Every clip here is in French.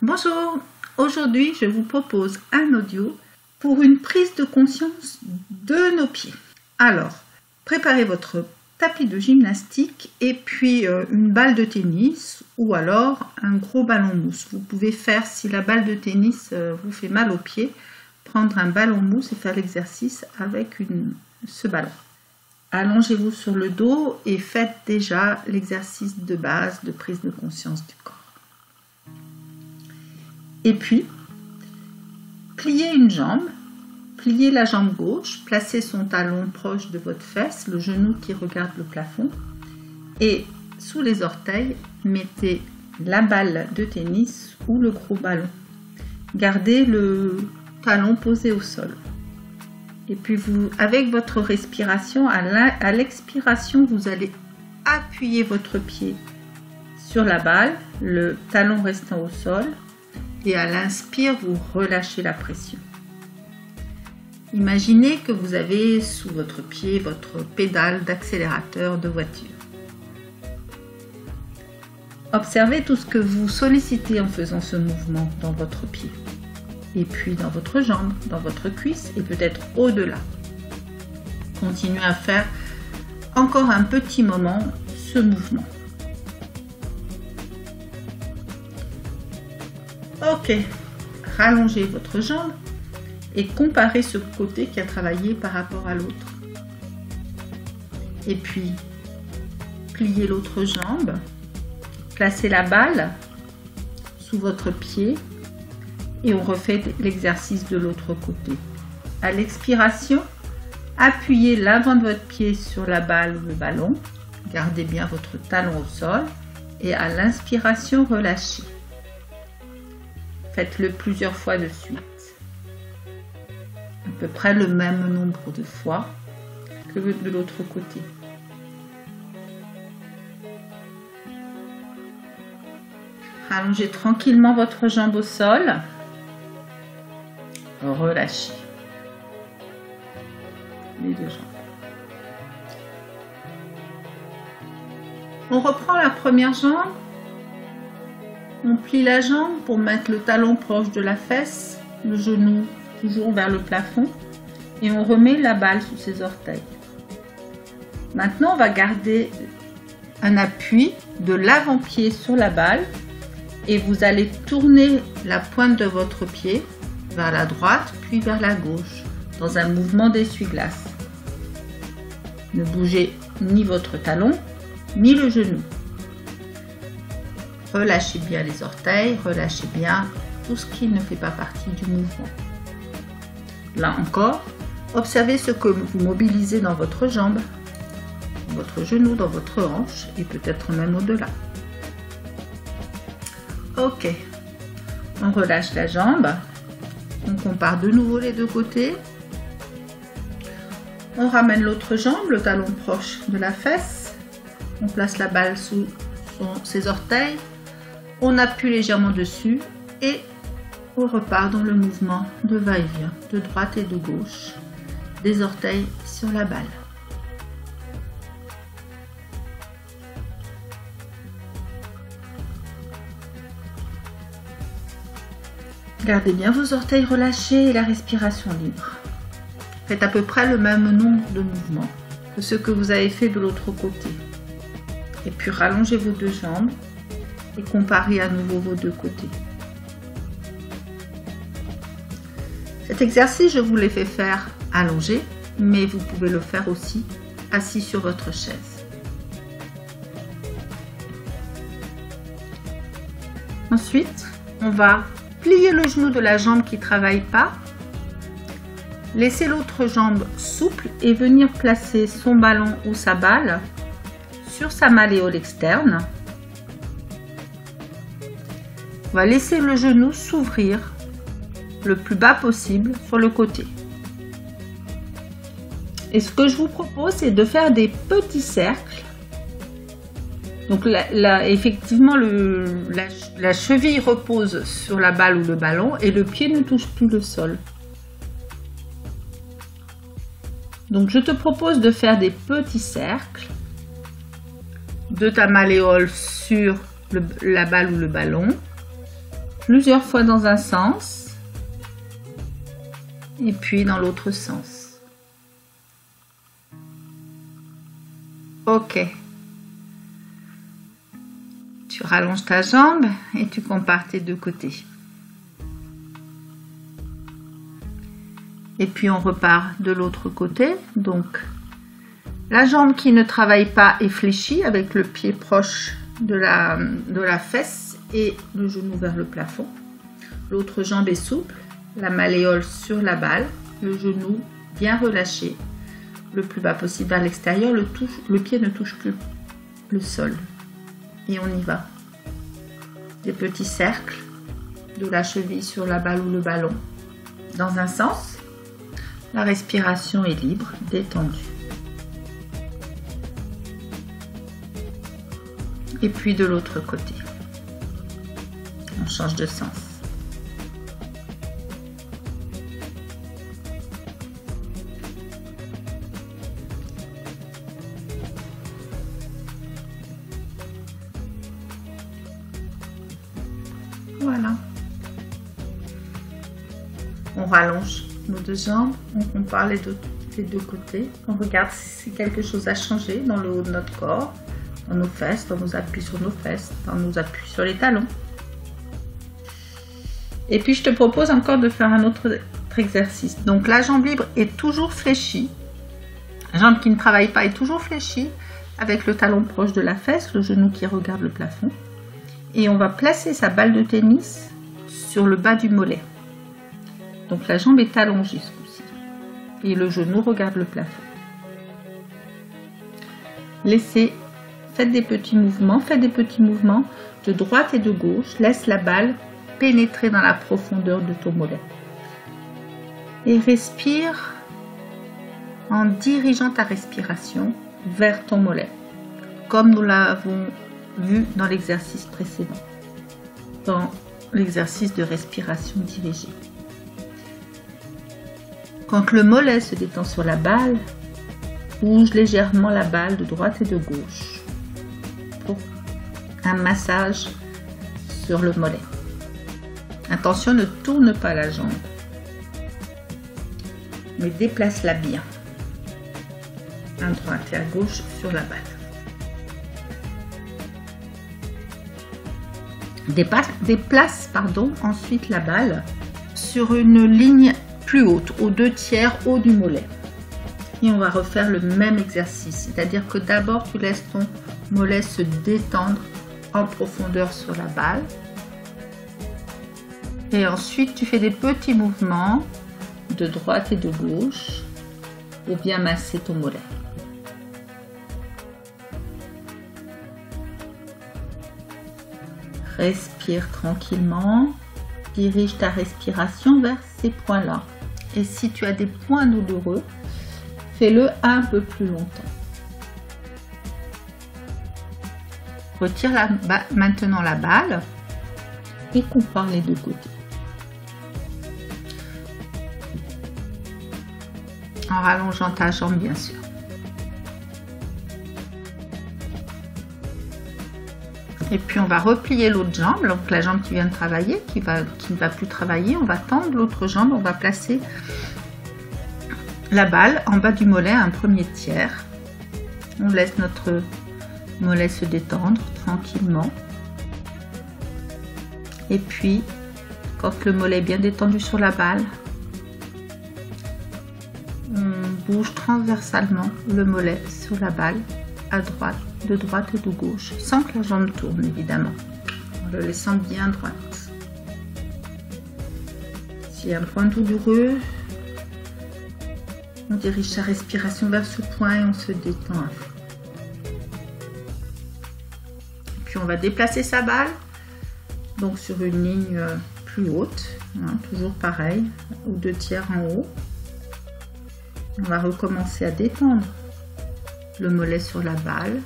Bonjour, aujourd'hui je vous propose un audio pour une prise de conscience de nos pieds. Alors, préparez votre tapis de gymnastique et puis une balle de tennis ou alors un gros ballon mousse. Vous pouvez faire, si la balle de tennis vous fait mal aux pieds, prendre un ballon mousse et faire l'exercice avec ce ballon. Allongez-vous sur le dos et faites déjà l'exercice de base de prise de conscience du corps. Et puis, pliez une jambe, pliez la jambe gauche, placez son talon proche de votre fesse, le genou qui regarde le plafond, et sous les orteils, mettez la balle de tennis ou le gros ballon. Gardez le talon posé au sol. Et puis, avec votre respiration, à l'expiration, vous allez appuyer votre pied sur la balle, le talon restant au sol. Et à l'inspire, vous relâchez la pression. Imaginez que vous avez sous votre pied votre pédale d'accélérateur de voiture. Observez tout ce que vous sollicitez en faisant ce mouvement dans votre pied. Et puis dans votre jambe, dans votre cuisse et peut-être au-delà. Continuez à faire encore un petit moment ce mouvement. Ok, rallongez votre jambe et comparez ce côté qui a travaillé par rapport à l'autre. Et puis, pliez l'autre jambe, placez la balle sous votre pied et on refait l'exercice de l'autre côté. À l'expiration, appuyez l'avant de votre pied sur la balle ou le ballon, gardez bien votre talon au sol et à l'inspiration, relâchez. Faites-le plusieurs fois de suite. À peu près le même nombre de fois que de l'autre côté. Allongez tranquillement votre jambe au sol. Relâchez les deux jambes. On reprend la première jambe. On plie la jambe pour mettre le talon proche de la fesse, le genou toujours vers le plafond et on remet la balle sous ses orteils. Maintenant, on va garder un appui de l'avant-pied sur la balle et vous allez tourner la pointe de votre pied vers la droite puis vers la gauche dans un mouvement d'essuie-glace. Ne bougez ni votre talon ni le genou. Relâchez bien les orteils, relâchez bien tout ce qui ne fait pas partie du mouvement. Là encore, observez ce que vous mobilisez dans votre jambe, dans votre genou, dans votre hanche et peut-être même au-delà. Ok, on relâche la jambe, on compare de nouveau les deux côtés. On ramène l'autre jambe, le talon proche de la fesse, on place la balle sous ses orteils. On appuie légèrement dessus et on repart dans le mouvement de va-et-vient, de droite et de gauche, des orteils sur la balle. Gardez bien vos orteils relâchés et la respiration libre. Faites à peu près le même nombre de mouvements que ce que vous avez fait de l'autre côté. Et puis rallongez vos deux jambes. Et comparez à nouveau vos deux côtés. Cet exercice, je vous l'ai fait faire allongé, mais vous pouvez le faire aussi assis sur votre chaise. Ensuite, on va plier le genou de la jambe qui ne travaille pas, laisser l'autre jambe souple et venir placer son ballon ou sa balle sur sa malléole externe. On va laisser le genou s'ouvrir le plus bas possible sur le côté. Et ce que je vous propose, c'est de faire des petits cercles. Donc effectivement, la cheville repose sur la balle ou le ballon et le pied ne touche plus le sol. Donc je te propose de faire des petits cercles de ta malléole sur la balle ou le ballon. plusieurs fois dans un sens et puis dans l'autre sens. Ok. Tu rallonges ta jambe et tu compares tes deux côtés. Et puis on repart de l'autre côté. Donc la jambe qui ne travaille pas est fléchie avec le pied proche de la fesse et le genou vers le plafond. L'autre jambe est souple, la malléole sur la balle, le genou bien relâché, le plus bas possible vers l'extérieur, le pied ne touche plus le sol. Et on y va. Des petits cercles de la cheville sur la balle ou le ballon. Dans un sens, la respiration est libre, détendue. Et puis de l'autre côté. On change de sens. Voilà. On rallonge nos deux jambes, on compare les deux côtés, on regarde si quelque chose a changé dans le haut de notre corps, dans nos fesses, dans nos appuis sur nos fesses, dans nos appuis sur les talons. Et puis je te propose encore de faire un autre exercice. Donc la jambe libre est toujours fléchie, la jambe qui ne travaille pas est toujours fléchie, avec le talon proche de la fesse, le genou qui regarde le plafond. Et on va placer sa balle de tennis sur le bas du mollet. Donc la jambe est allongée ce coup-ci. Et le genou regarde le plafond. Faites des petits mouvements de droite et de gauche. Laisse la balle pénétrer dans la profondeur de ton mollet. Et respire en dirigeant ta respiration vers ton mollet, comme nous l'avons vu dans l'exercice précédent, dans l'exercice de respiration dirigée. Quand le mollet se détend sur la balle, bouge légèrement la balle de droite et de gauche pour un massage sur le mollet. Attention, ne tourne pas la jambe, mais déplace-la bien, à droite et à gauche sur la balle. Déplace ensuite la balle sur une ligne plus haute, aux 2/3 haut du mollet. Et on va refaire le même exercice, c'est-à-dire que d'abord tu laisses ton mollet se détendre en profondeur sur la balle. Et ensuite tu fais des petits mouvements de droite et de gauche pour bien masser ton mollet. Respire tranquillement, dirige ta respiration vers ces points-là. Et si tu as des points douloureux, fais-le un peu plus longtemps. Retire maintenant la balle et compare les deux côtés. En rallongeant ta jambe, bien sûr. Et puis on va replier l'autre jambe, donc la jambe qui vient de travailler, qui ne va plus travailler, on va tendre l'autre jambe, on va placer la balle en bas du mollet à un premier tiers. On laisse notre mollet se détendre tranquillement. Et puis, quand le mollet est bien détendu sur la balle, on bouge transversalement le mollet sur la balle à droite, de droite et de gauche, sans que la jambe tourne évidemment, en le laissant bien droite. S'il y a un point douloureux, on dirige sa respiration vers ce point et on se détend à fond. Puis on va déplacer sa balle, donc sur une ligne plus haute, hein, toujours pareil, aux 2/3 en haut. On va recommencer à détendre le mollet sur la balle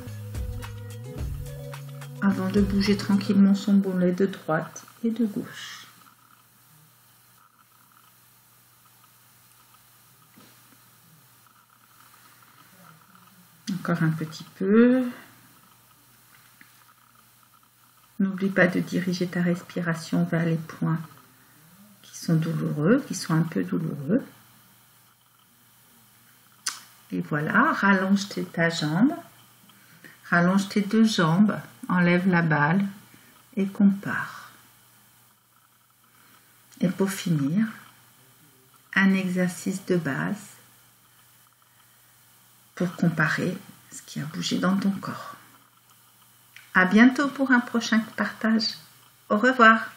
avant de bouger tranquillement son mollet de droite et de gauche. Encore un petit peu. N'oublie pas de diriger ta respiration vers les points qui sont douloureux, qui sont un peu douloureux. Et voilà, rallonge ta jambe, rallonge tes deux jambes, enlève la balle et compare. Et pour finir, un exercice de base pour comparer ce qui a bougé dans ton corps. À bientôt pour un prochain partage. Au revoir.